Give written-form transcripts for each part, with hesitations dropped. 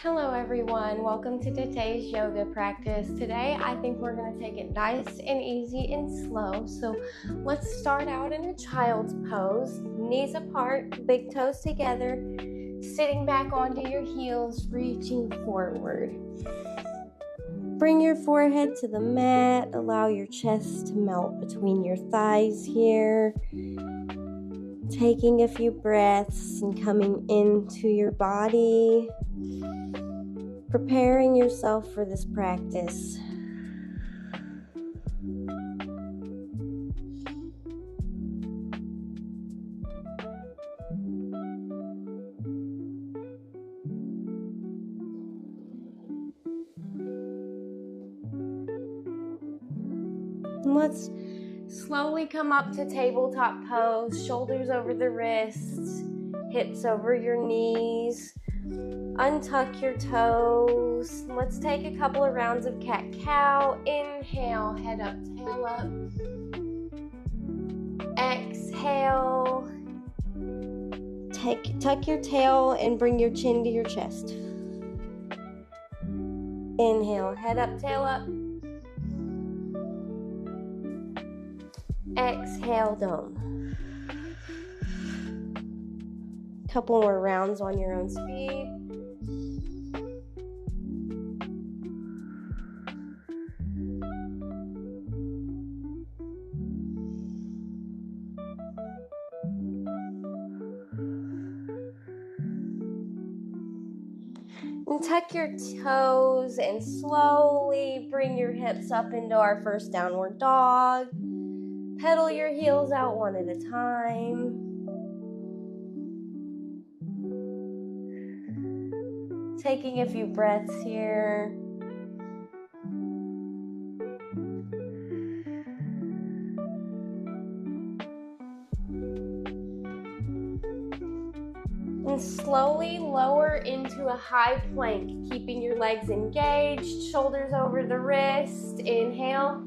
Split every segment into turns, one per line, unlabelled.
Hello everyone, welcome to today's yoga practice. Today I think we're going to take it nice and easy and slow. So let's start out in a child's pose, knees apart, big toes together, sitting back onto your heels, reaching forward. Bring your forehead to the mat, allow your chest to melt between your thighs here. Taking a few breaths and coming into your body. Preparing yourself for this practice. And let's slowly come up to tabletop pose, shoulders over the wrists, hips over your knees. Untuck your toes. Let's take a couple of rounds of cat-cow. Inhale, head up, tail up. Exhale. Tuck your tail and bring your chin to your chest. Inhale, head up, tail up. Exhale, dome. Couple more rounds on your own speed. And tuck your toes and slowly bring your hips up into our first downward dog. Pedal your heels out one at a time. Taking a few breaths here. And slowly lower into a high plank, keeping your legs engaged, shoulders over the wrist. Inhale.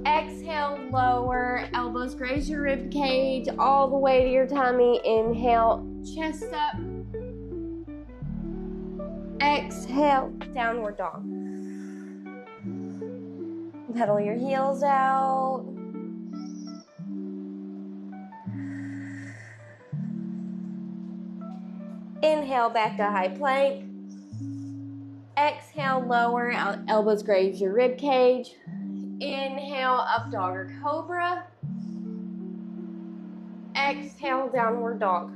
Exhale, lower, elbows graze your rib cage all the way to your tummy. Inhale, chest up. Exhale, downward dog. Pedal your heels out. Inhale, back to high plank. Exhale, lower, elbows graze your rib cage. Inhale, up dog or cobra. Exhale, downward dog.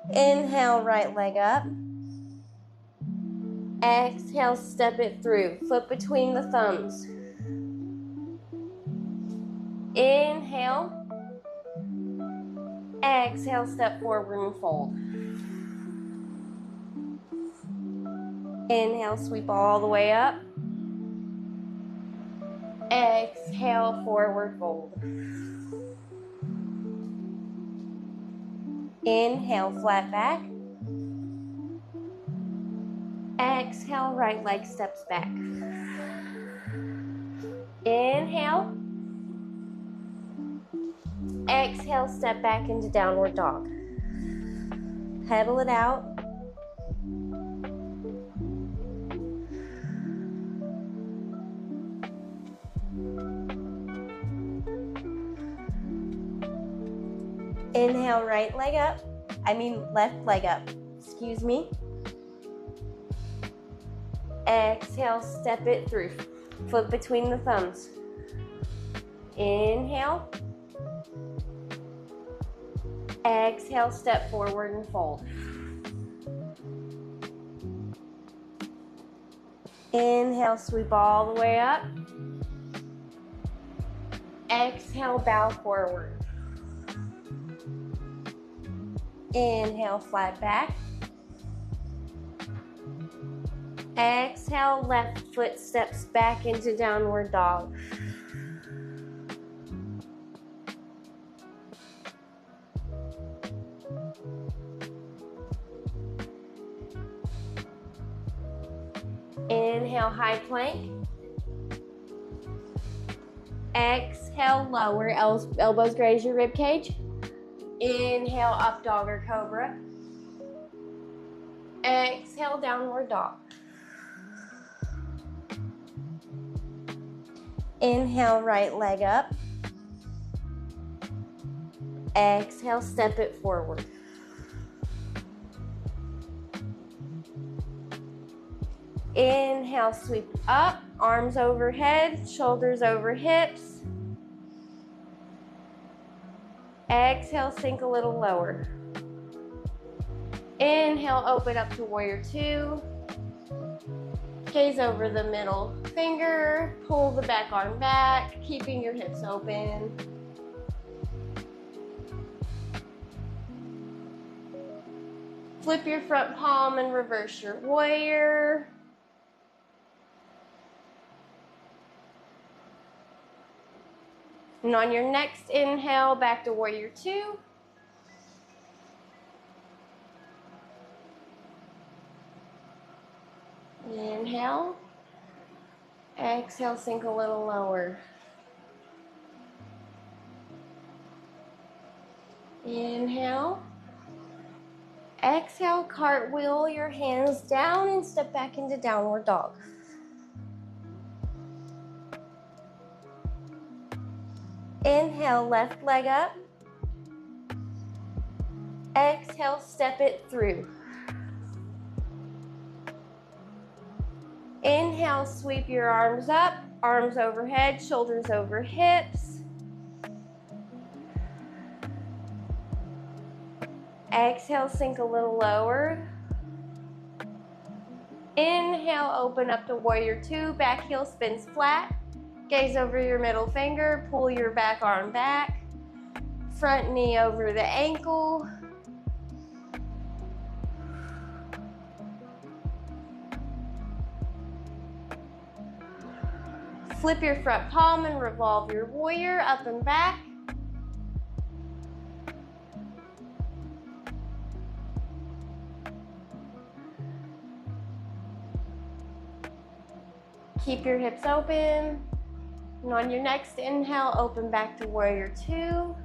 Inhale, right leg up. Exhale, step it through. Foot between the thumbs. Inhale. Exhale, step forward and fold. Inhale, sweep all the way up. Exhale, forward fold. Inhale, flat back. Exhale, right leg steps back. Inhale. Exhale, step back into downward dog. Pedal it out. Inhale, left leg up. Excuse me. Exhale, step it through. Foot between the thumbs. Inhale. Exhale, step forward and fold. Inhale, sweep all the way up. Exhale, bow forward. Inhale, flat back. Exhale, left foot steps back into downward dog. Inhale, high plank. Exhale, lower, elbows graze your rib cage. Inhale, up dog or cobra. Exhale, downward dog. Inhale, right leg up. Exhale, step it forward. Inhale, sweep up, arms overhead, shoulders over hips. Exhale, sink a little lower. Inhale, open up to warrior two. Gaze over the middle finger, pull the back arm back, keeping your hips open. Flip your front palm and reverse your warrior. And on your next inhale, back to warrior two. Inhale. Exhale, sink a little lower. Inhale. Exhale, cartwheel your hands down and step back into downward dog. Inhale, left leg up. Exhale, step it through. Inhale, sweep your arms up, arms overhead, shoulders over hips. Exhale, sink a little lower. Inhale, open up to warrior two, back heel spins flat. Gaze over your middle finger, pull your back arm back. Front knee over the ankle. Flip your front palm and revolve your warrior up and back. Keep your hips open. And on your next inhale, open back to warrior two.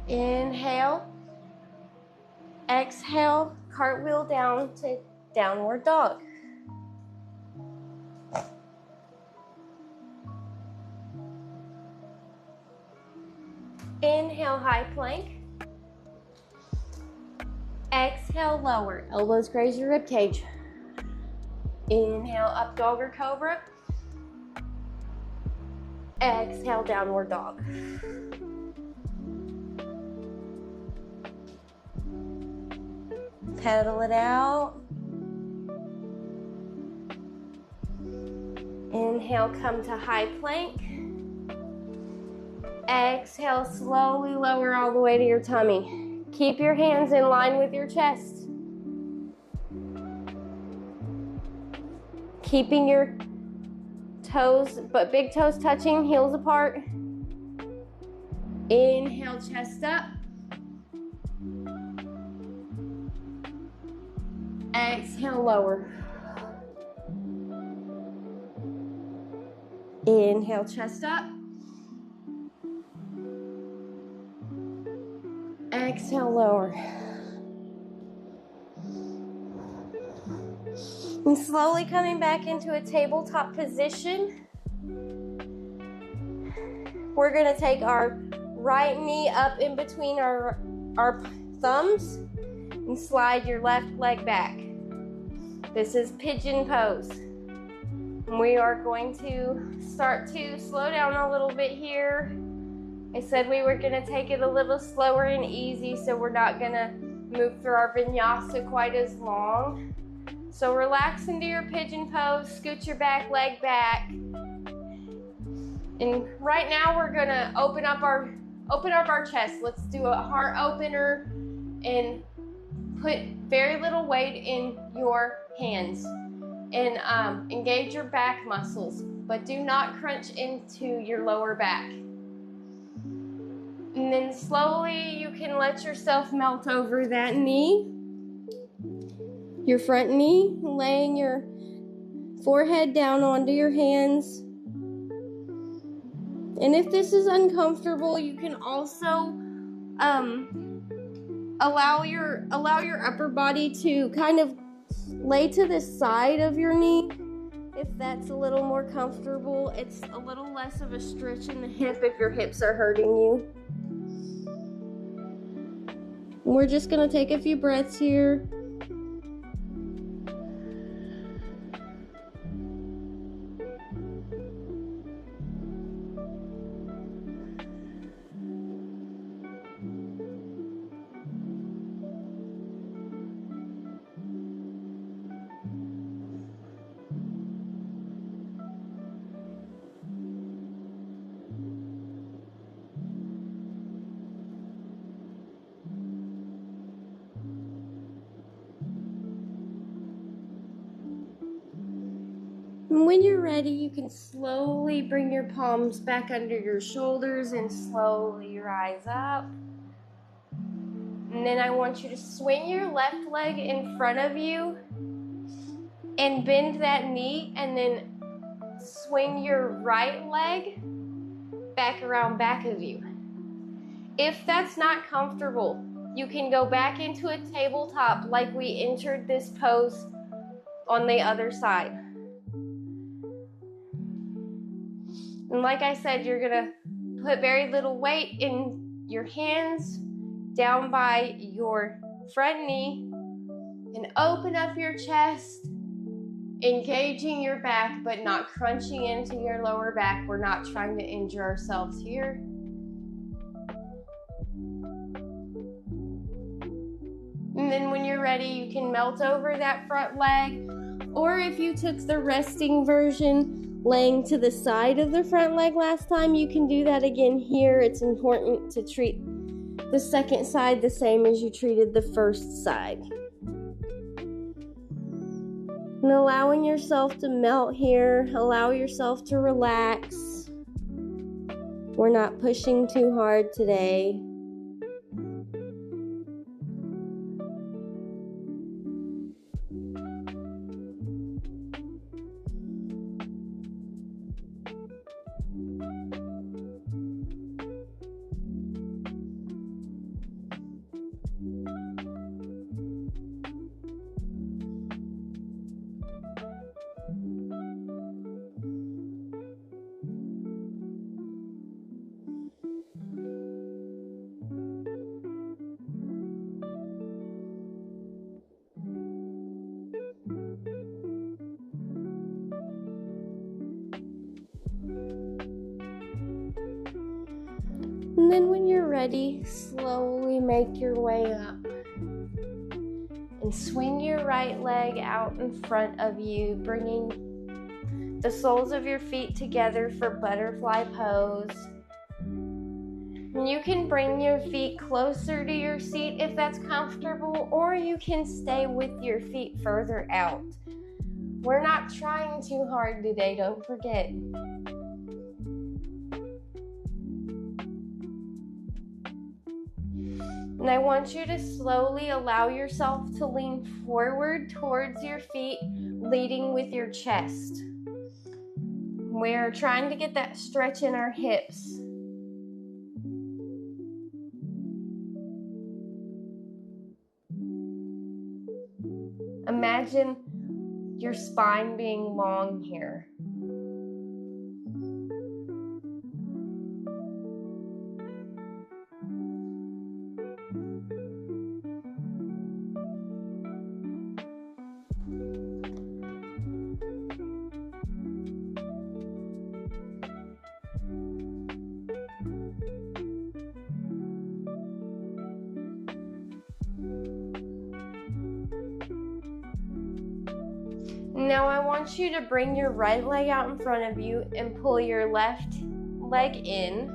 Inhale. Exhale, cartwheel down to downward dog. Inhale, high plank. Exhale, lower. Elbows graze your rib cage. Inhale, up dog or cobra. Exhale, downward dog. Pedal it out. Inhale, come to high plank. Exhale, slowly lower all the way to your tummy. Keep your hands in line with your chest. Keeping your toes, but big toes touching, heels apart. Inhale, chest up. Exhale, lower. Inhale, chest up. Exhale, lower. And slowly coming back into a tabletop position. We're going to take our right knee up in between our thumbs and slide your left leg back. This is Pigeon Pose. We are going to start to slow down a little bit here. I said we were going to take it a little slower and easy, so we're not going to move through our vinyasa quite as long. So relax into your Pigeon Pose, scoot your back leg back. And right now we're going to open up our chest. Let's do a heart opener and put very little weight in your hands. And engage your back muscles, but do not crunch into your lower back. And then slowly you can let yourself melt over that knee. Your front knee, laying your forehead down onto your hands. And if this is uncomfortable, you can also allow your upper body to kind of lay to the side of your knee. If that's a little more comfortable, it's a little less of a stretch in the hip if your hips are hurting you. We're just going to take a few breaths here. And when you're ready, you can slowly bring your palms back under your shoulders and slowly rise up. And then I want you to swing your left leg in front of you and bend that knee, and then swing your right leg back around back of you. If that's not comfortable, you can go back into a tabletop like we entered this pose on the other side. And like I said, you're gonna put very little weight in your hands down by your front knee and open up your chest, engaging your back but not crunching into your lower back. We're not trying to injure ourselves here. And then when you're ready, you can melt over that front leg, or if you took the resting version, laying to the side of the front leg last time, you can do that again here. It's important to treat the second side the same as you treated the first side. And allowing yourself to melt here, allow yourself to relax. We're not pushing too hard today. And then when you're ready, slowly make your way up and swing your right leg out in front of you, bringing the soles of your feet together for butterfly pose. And you can bring your feet closer to your seat if that's comfortable, or you can stay with your feet further out. We're not trying too hard today, don't forget. And I want you to slowly allow yourself to lean forward towards your feet, leading with your chest. We're trying to get that stretch in our hips. Imagine your spine being long here. Now I want you to bring your right leg out in front of you and pull your left leg in.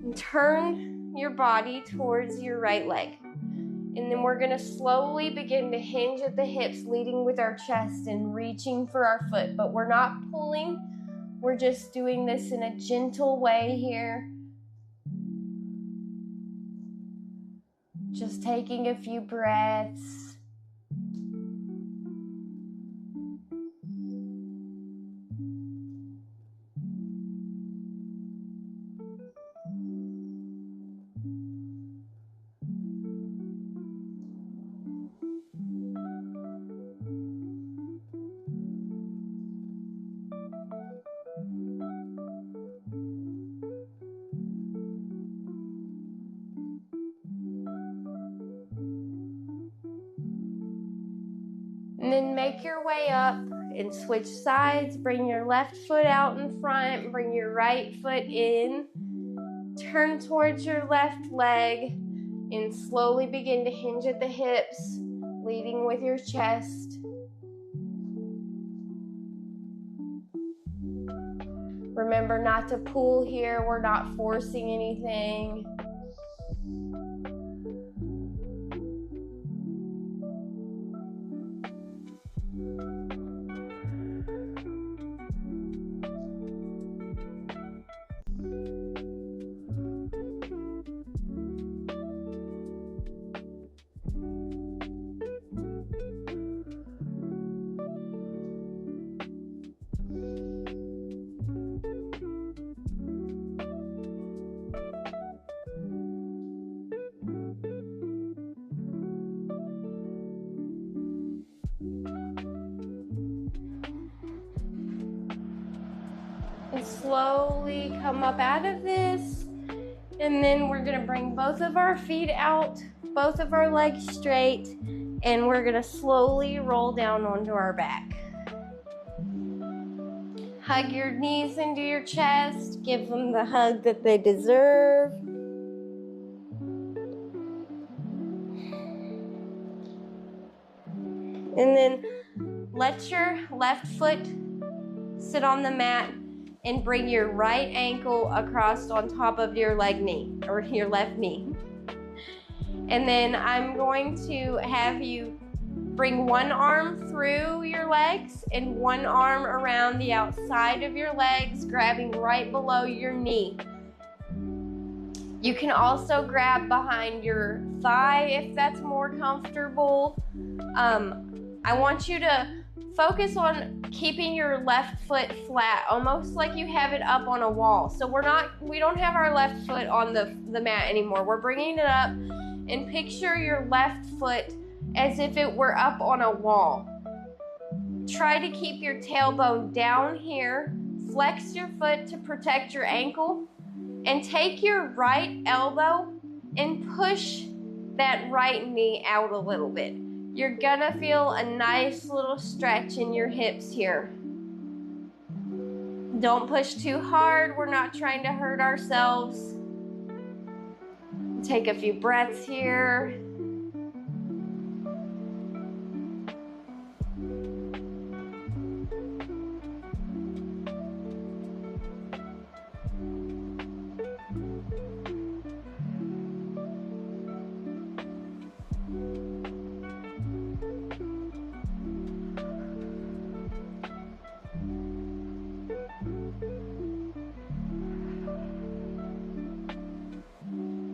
And turn your body towards your right leg. And then we're going to slowly begin to hinge at the hips, leading with our chest and reaching for our foot. But we're not pulling. We're just doing this in a gentle way here. Just taking a few breaths. And then make your way up and switch sides. Bring your left foot out in front. Bring your right foot in. Turn towards your left leg and slowly begin to hinge at the hips, leading with your chest. Remember not to pull here. We're not forcing anything. And slowly come up out of this. And then we're gonna bring both of our feet out, both of our legs straight, and we're gonna slowly roll down onto our back. Hug your knees into your chest, give them the hug that they deserve. And then let your left foot sit on the mat and bring your right ankle across on top of your left knee. And then I'm going to have you bring one arm through your legs and one arm around the outside of your legs, grabbing right below your knee. You can also grab behind your thigh if that's more comfortable. I want you to focus on keeping your left foot flat, almost like you have it up on a wall. So we don't have our left foot on the mat anymore. We're bringing it up, and picture your left foot as if it were up on a wall. Try to keep your tailbone down here. Flex your foot to protect your ankle, and take your right elbow and push that right knee out a little bit. You're gonna feel a nice little stretch in your hips here. Don't push too hard. We're not trying to hurt ourselves. Take a few breaths here.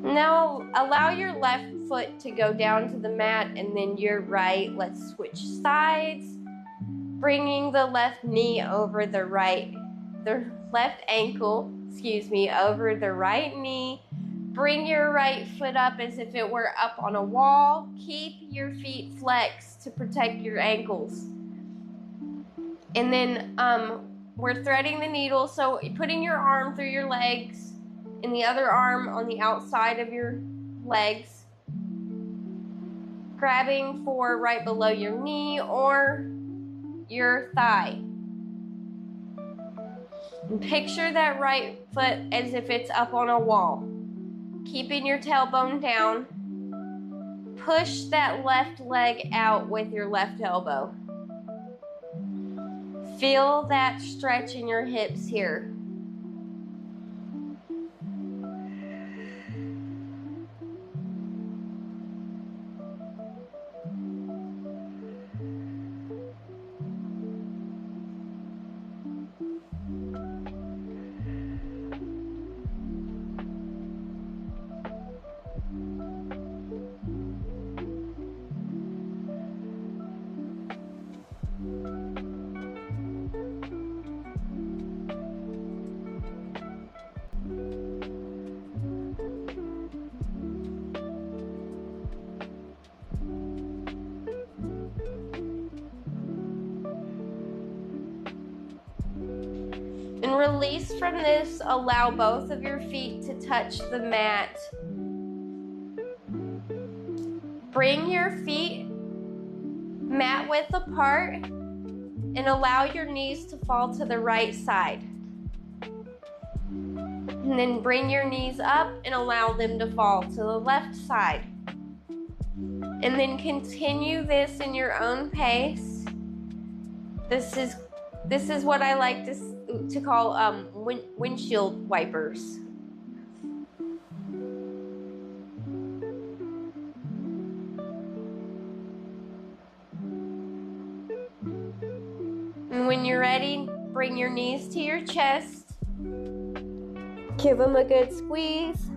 Now allow your left foot to go down to the mat and then your right. Let's switch sides. Bringing the left knee over the left ankle, over the right knee. Bring your right foot up as if it were up on a wall. Keep your feet flexed to protect your ankles. And then we're threading the needle, so putting your arm through your legs and the other arm on the outside of your legs, grabbing for right below your knee or your thigh. And picture that right foot as if it's up on a wall. Keeping your tailbone down. Push that left leg out with your left elbow. Feel that stretch in your hips here. And release from this, allow both of your feet to touch the mat. mat width apart, and allow your knees to fall to the right side. And then bring your knees up and allow them to fall to the left side. And then continue this in your own pace. This is what I like to call windshield wipers. And when you're ready, bring your knees to your chest. Give them a good squeeze.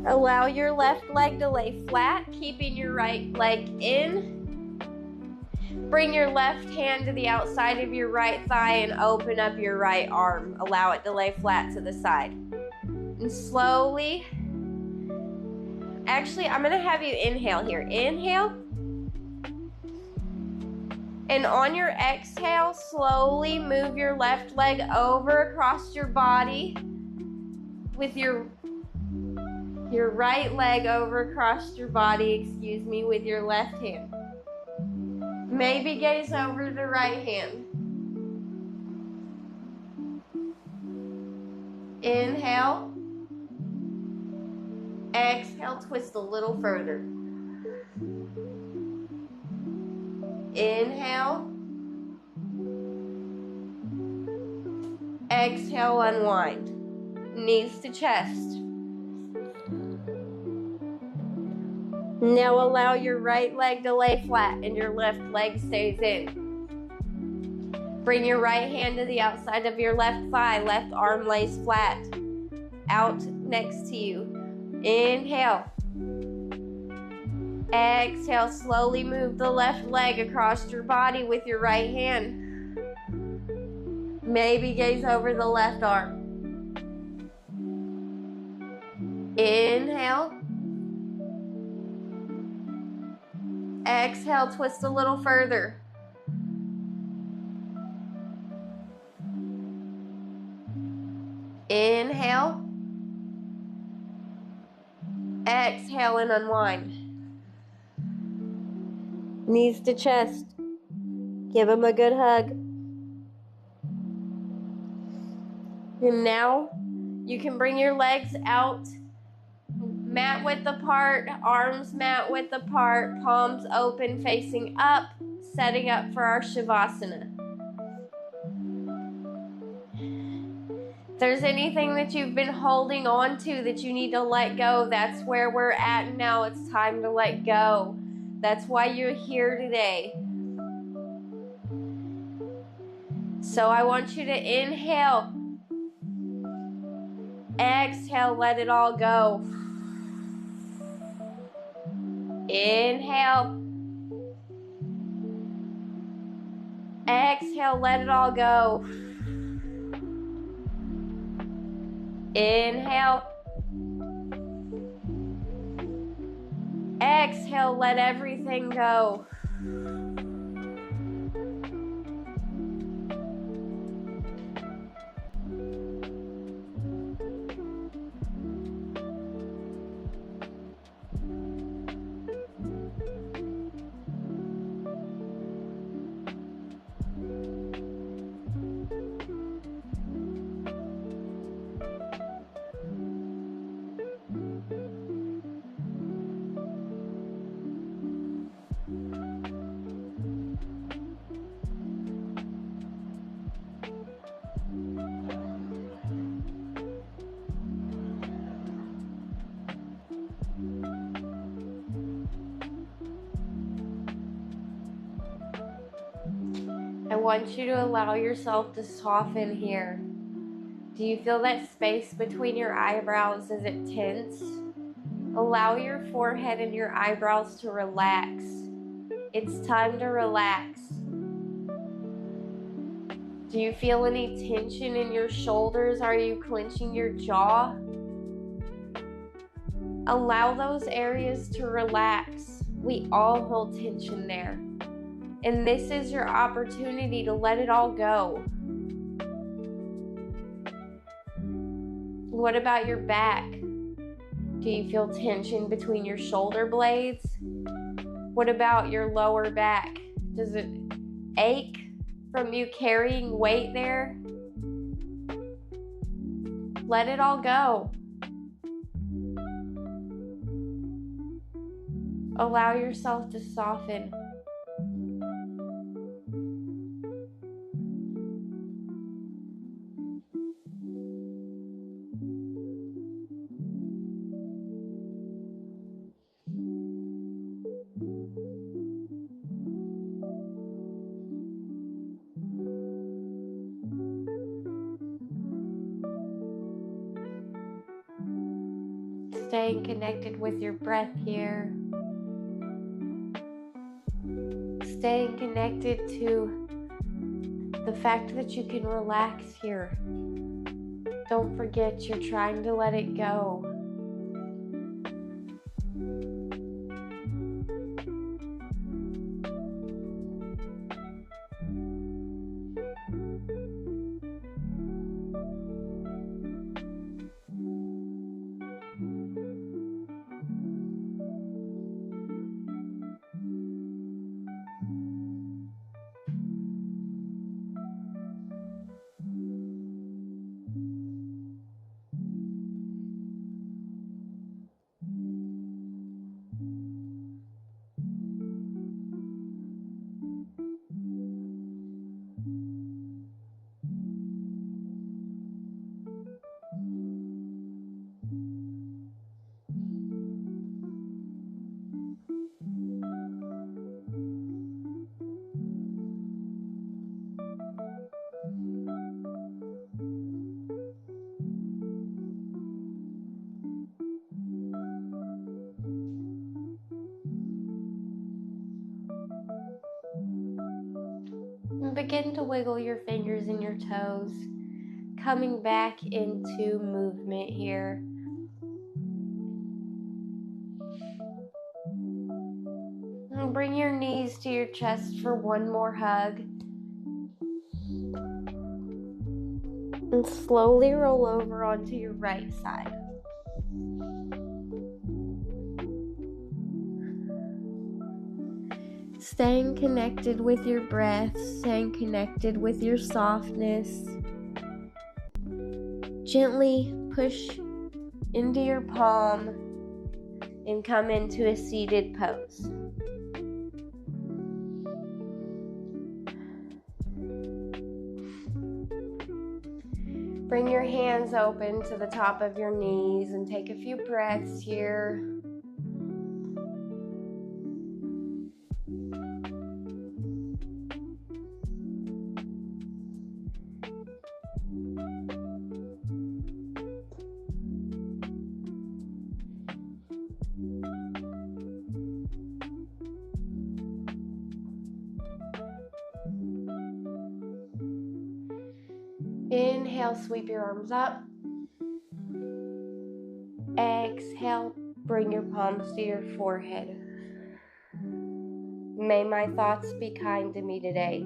Allow your left leg to lay flat, keeping your right leg in. Bring your left hand to the outside of your right thigh and open up your right arm. Allow it to lay flat to the side. And slowly, actually, I'm gonna have you inhale here. Inhale. And on your exhale, slowly move your left leg over across your body with your right leg over across your body, with your left hand. Maybe gaze over the right hand. Inhale. Exhale, twist a little further. Inhale. Exhale, unwind. Knees to chest. Now allow your right leg to lay flat and your left leg stays in. Bring your right hand to the outside of your left thigh. Left arm lays flat. Out next to you. Inhale. Exhale, slowly move the left leg across your body with your right hand. Maybe gaze over the left arm. Inhale. Exhale, twist a little further. Inhale. Exhale and unwind. Knees to chest. Give them a good hug. And now you can bring your legs out, mat width apart, arms mat width apart, palms open facing up, setting up for our Savasana. If there's anything that you've been holding on to that you need to let go, that's where we're at now. It's time to let go. That's why you're here today. So I want you to inhale. Exhale, let it all go. Inhale. Exhale, let it all go. Inhale. Exhale, let everything go. I want you to allow yourself to soften here. Do you feel that space between your eyebrows? Is it tense? Allow your forehead and your eyebrows to relax. It's time to relax. Do you feel any tension in your shoulders? Are you clenching your jaw? Allow those areas to relax. We all hold tension there. And this is your opportunity to let it all go. What about your back? Do you feel tension between your shoulder blades? What about your lower back? Does it ache from you carrying weight there? Let it all go. Allow yourself to soften. Staying connected with your breath here. Staying connected to the fact that you can relax here. Don't forget you're trying to let it go. And begin to wiggle your fingers and your toes, coming back into movement here. And bring your knees to your chest for one more hug. And slowly roll over onto your right side. Staying connected with your breath, staying connected with your softness. Gently push into your palm and come into a seated pose. Bring your hands open to the top of your knees and take a few breaths here. Inhale, sweep your arms up. Exhale, bring your palms to your forehead. May my thoughts be kind to me today.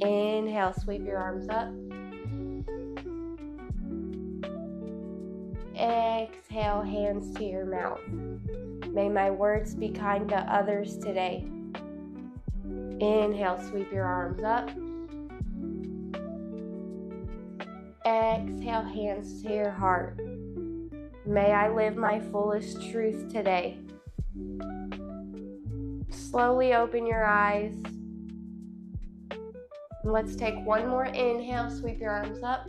Inhale, sweep your arms up. Exhale, hands to your mouth. May my words be kind to others today. Inhale, sweep your arms up. Exhale, hands to your heart. May I live my fullest truth today. Slowly open your eyes. Let's take one more inhale, sweep your arms up.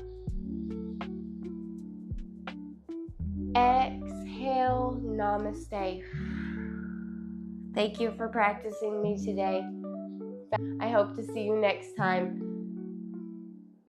Exhale, namaste. Thank you for practicing me today. I hope to see you next time.